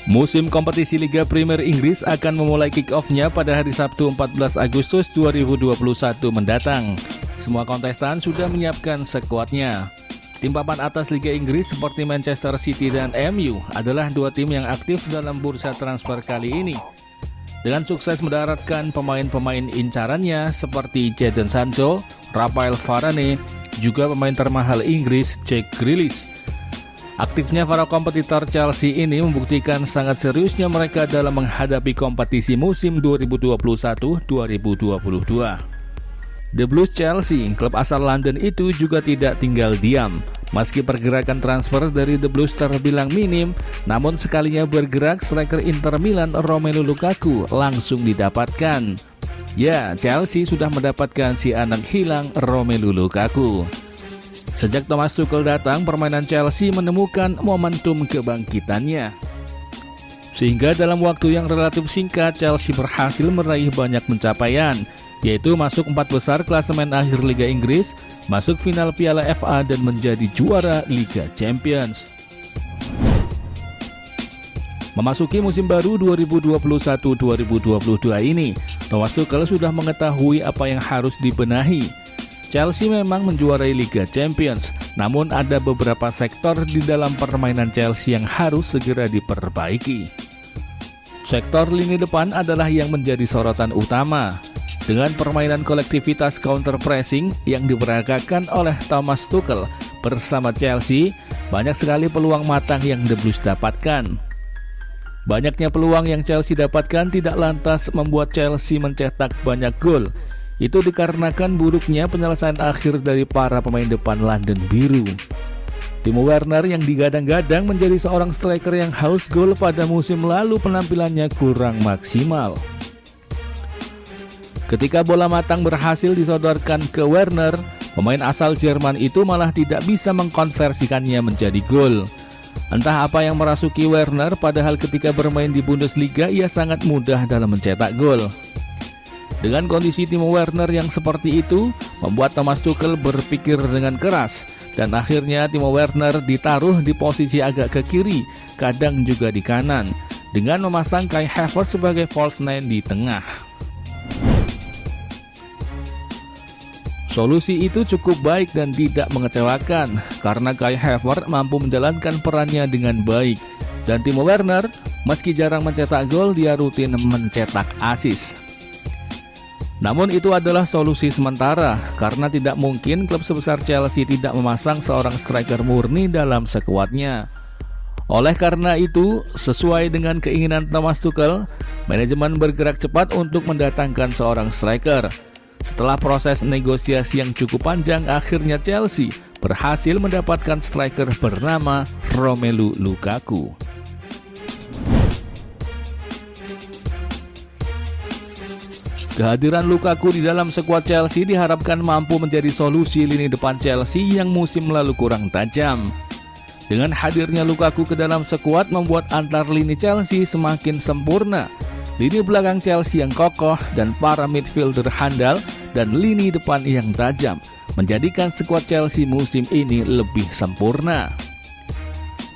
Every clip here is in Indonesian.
Musim kompetisi Liga Premier Inggris akan memulai kick-off-nya pada hari Sabtu 14 Agustus 2021 mendatang. Semua kontestan sudah menyiapkan skuadnya. Tim papan atas Liga Inggris seperti Manchester City dan MU adalah dua tim yang aktif dalam bursa transfer kali ini. Dengan sukses mendaratkan pemain-pemain incarannya seperti Jadon Sancho, Raphael Varane, juga pemain termahal Inggris Jack Grealish. Aktifnya para kompetitor Chelsea ini membuktikan sangat seriusnya mereka dalam menghadapi kompetisi musim 2021-2022. The Blues Chelsea, klub asal London itu juga tidak tinggal diam. Meski pergerakan transfer dari The Blues terbilang minim, namun sekalinya bergerak striker Inter Milan Romelu Lukaku langsung didapatkan. Ya, Chelsea sudah mendapatkan si anak hilang Romelu Lukaku. Sejak Thomas Tuchel datang, permainan Chelsea menemukan momentum kebangkitannya. Sehingga dalam waktu yang relatif singkat, Chelsea berhasil meraih banyak pencapaian, yaitu masuk 4 besar klasemen akhir Liga Inggris, masuk final Piala FA, dan menjadi juara Liga Champions. Memasuki musim baru 2021-2022 ini, Thomas Tuchel sudah mengetahui apa yang harus dibenahi. Chelsea memang menjuarai Liga Champions, namun ada beberapa sektor di dalam permainan Chelsea yang harus segera diperbaiki. Sektor lini depan adalah yang menjadi sorotan utama. Dengan permainan kolektivitas counter pressing yang diperagakan oleh Thomas Tuchel bersama Chelsea, banyak sekali peluang matang yang The Blues dapatkan. Banyaknya peluang yang Chelsea dapatkan tidak lantas membuat Chelsea mencetak banyak gol. Itu dikarenakan buruknya penyelesaian akhir dari para pemain depan London Biru. Timo Werner yang digadang-gadang menjadi seorang striker yang haus gol pada musim lalu penampilannya kurang maksimal. Ketika bola matang berhasil disodorkan ke Werner, pemain asal Jerman itu malah tidak bisa mengkonversikannya menjadi gol. Entah apa yang merasuki Werner, padahal ketika bermain di Bundesliga ia sangat mudah dalam mencetak gol. Dengan kondisi Timo Werner yang seperti itu, membuat Thomas Tuchel berpikir dengan keras, dan akhirnya Timo Werner ditaruh di posisi agak ke kiri, kadang juga di kanan, dengan memasang Kai Havertz sebagai false nine di tengah. Solusi itu cukup baik dan tidak mengecewakan, karena Kai Havertz mampu menjalankan perannya dengan baik, dan Timo Werner, meski jarang mencetak gol, dia rutin mencetak assist. Namun itu adalah solusi sementara, karena tidak mungkin klub sebesar Chelsea tidak memasang seorang striker murni dalam skuadnya. Oleh karena itu, sesuai dengan keinginan Thomas Tuchel, manajemen bergerak cepat untuk mendatangkan seorang striker. Setelah proses negosiasi yang cukup panjang, akhirnya Chelsea berhasil mendapatkan striker bernama Romelu Lukaku. Kehadiran Lukaku di dalam skuad Chelsea diharapkan mampu menjadi solusi lini depan Chelsea yang musim lalu kurang tajam. Dengan hadirnya Lukaku ke dalam skuad membuat antar lini Chelsea semakin sempurna. Lini belakang Chelsea yang kokoh dan para midfielder handal dan lini depan yang tajam menjadikan skuad Chelsea musim ini lebih sempurna.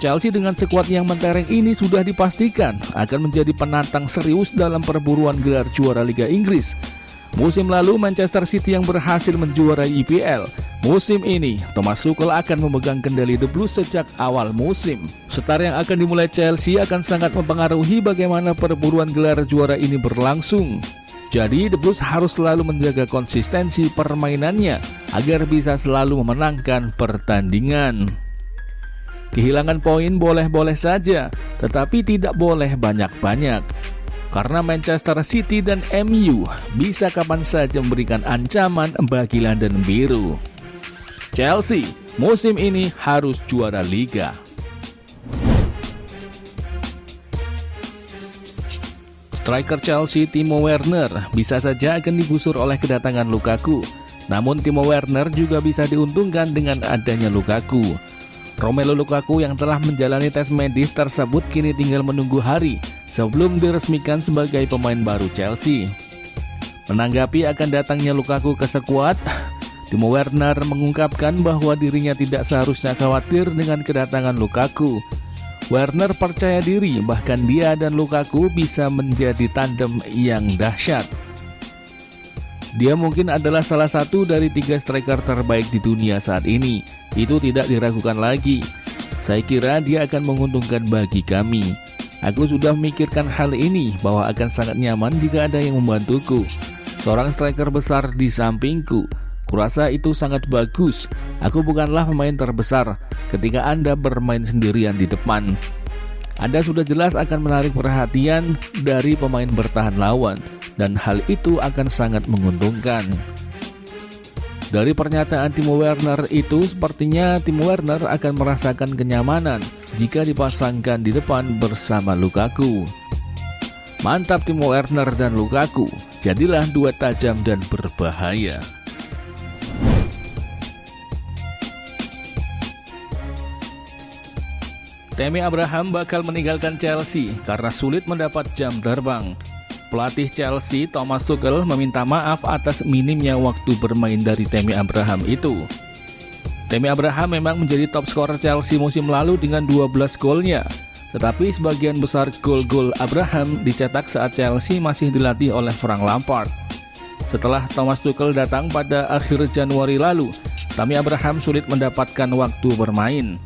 Chelsea dengan skuad yang mentereng ini sudah dipastikan akan menjadi penantang serius dalam perburuan gelar juara Liga Inggris. Musim lalu Manchester City yang berhasil menjuarai EPL. Musim ini Thomas Tuchel akan memegang kendali The Blues sejak awal musim. Start yang akan dimulai Chelsea akan sangat mempengaruhi bagaimana perburuan gelar juara ini berlangsung. Jadi The Blues harus selalu menjaga konsistensi permainannya agar bisa selalu memenangkan pertandingan. Kehilangan poin boleh-boleh saja, tetapi tidak boleh banyak-banyak. Karena Manchester City dan MU bisa kapan saja memberikan ancaman bagi London Biru. Chelsea musim ini harus juara Liga. Striker Chelsea Timo Werner bisa saja akan digusur oleh kedatangan Lukaku. Namun Timo Werner juga bisa diuntungkan dengan adanya Lukaku. Romelu Lukaku yang telah menjalani tes medis tersebut kini tinggal menunggu hari sebelum diresmikan sebagai pemain baru Chelsea. Menanggapi akan datangnya Lukaku ke skuad, Timo Werner mengungkapkan bahwa dirinya tidak seharusnya khawatir dengan kedatangan Lukaku. Werner percaya diri, bahkan dia dan Lukaku bisa menjadi tandem yang dahsyat. Dia mungkin adalah salah satu dari 3 striker terbaik di dunia saat ini. Itu tidak diragukan lagi. Saya kira dia akan menguntungkan bagi kami. Aku sudah memikirkan hal ini, bahwa akan sangat nyaman jika ada yang membantuku. Seorang striker besar di sampingku. Kurasa itu sangat bagus. Aku bukanlah pemain terbesar ketika Anda bermain sendirian di depan. Anda sudah jelas akan menarik perhatian dari pemain bertahan lawan, dan hal itu akan sangat menguntungkan. Dari pernyataan Timo Werner itu, sepertinya Timo Werner akan merasakan kenyamanan jika dipasangkan di depan bersama Lukaku. Mantap Timo Werner dan Lukaku, jadilah dua tajam dan berbahaya. Tammy Abraham bakal meninggalkan Chelsea karena sulit mendapat jam terbang. Pelatih Chelsea Thomas Tuchel meminta maaf atas minimnya waktu bermain dari Tammy Abraham itu. Tammy Abraham memang menjadi top skor Chelsea musim lalu dengan 12 golnya. Tetapi sebagian besar gol-gol Abraham dicetak saat Chelsea masih dilatih oleh Frank Lampard. Setelah Thomas Tuchel datang pada akhir Januari lalu, Tammy Abraham sulit mendapatkan waktu bermain.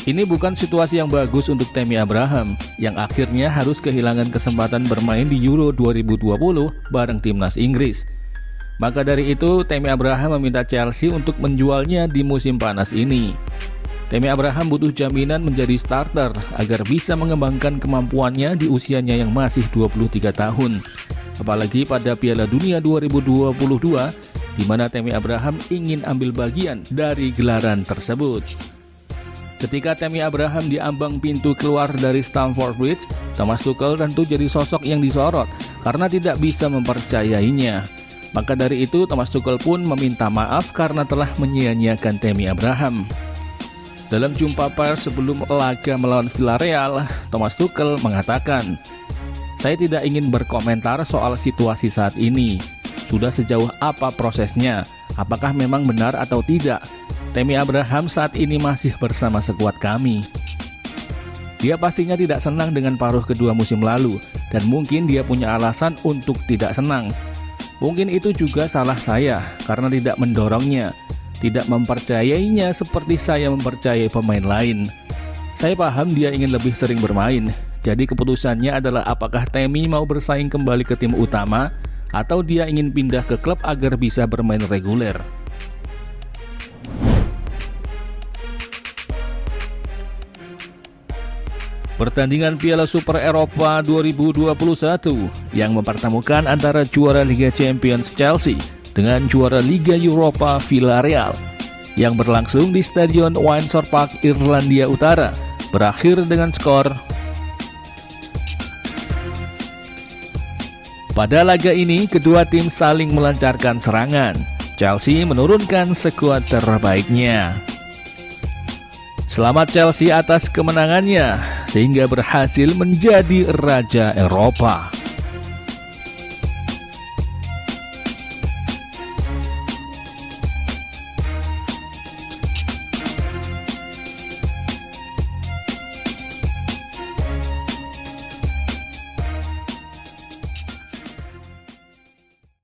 Ini bukan situasi yang bagus untuk Tammy Abraham, yang akhirnya harus kehilangan kesempatan bermain di Euro 2020 bareng timnas Inggris. Maka dari itu, Tammy Abraham meminta Chelsea untuk menjualnya di musim panas ini. Tammy Abraham butuh jaminan menjadi starter agar bisa mengembangkan kemampuannya di usianya yang masih 23 tahun. Apalagi pada Piala Dunia 2022, di mana Tammy Abraham ingin ambil bagian dari gelaran tersebut. Ketika Tammy Abraham diambang pintu keluar dari Stamford Bridge, Thomas Tuchel tentu jadi sosok yang disorot karena tidak bisa mempercayainya. Maka dari itu Thomas Tuchel pun meminta maaf karena telah menyia-nyiakan Tammy Abraham. Dalam jumpa pers sebelum laga melawan Villarreal, Thomas Tuchel mengatakan, "Saya tidak ingin berkomentar soal situasi saat ini. Sudah sejauh apa prosesnya? Apakah memang benar atau tidak? Tammy Abraham saat ini masih bersama skuad kami. Dia pastinya tidak senang dengan paruh kedua musim lalu, dan mungkin dia punya alasan untuk tidak senang. Mungkin itu juga salah saya karena tidak mendorongnya, tidak mempercayainya seperti saya mempercayai pemain lain. Saya paham dia ingin lebih sering bermain, jadi keputusannya adalah apakah Tammy mau bersaing kembali ke tim utama atau dia ingin pindah ke klub agar bisa bermain reguler." Pertandingan Piala Super Eropa 2021 yang mempertemukan antara juara Liga Champions Chelsea dengan juara Liga Eropa Villarreal yang berlangsung di Stadion Windsor Park, Irlandia Utara, berakhir dengan skor. Pada laga ini, kedua tim saling melancarkan serangan. Chelsea menurunkan skuad terbaiknya. Selamat Chelsea atas kemenangannya, sehingga berhasil menjadi Raja Eropa.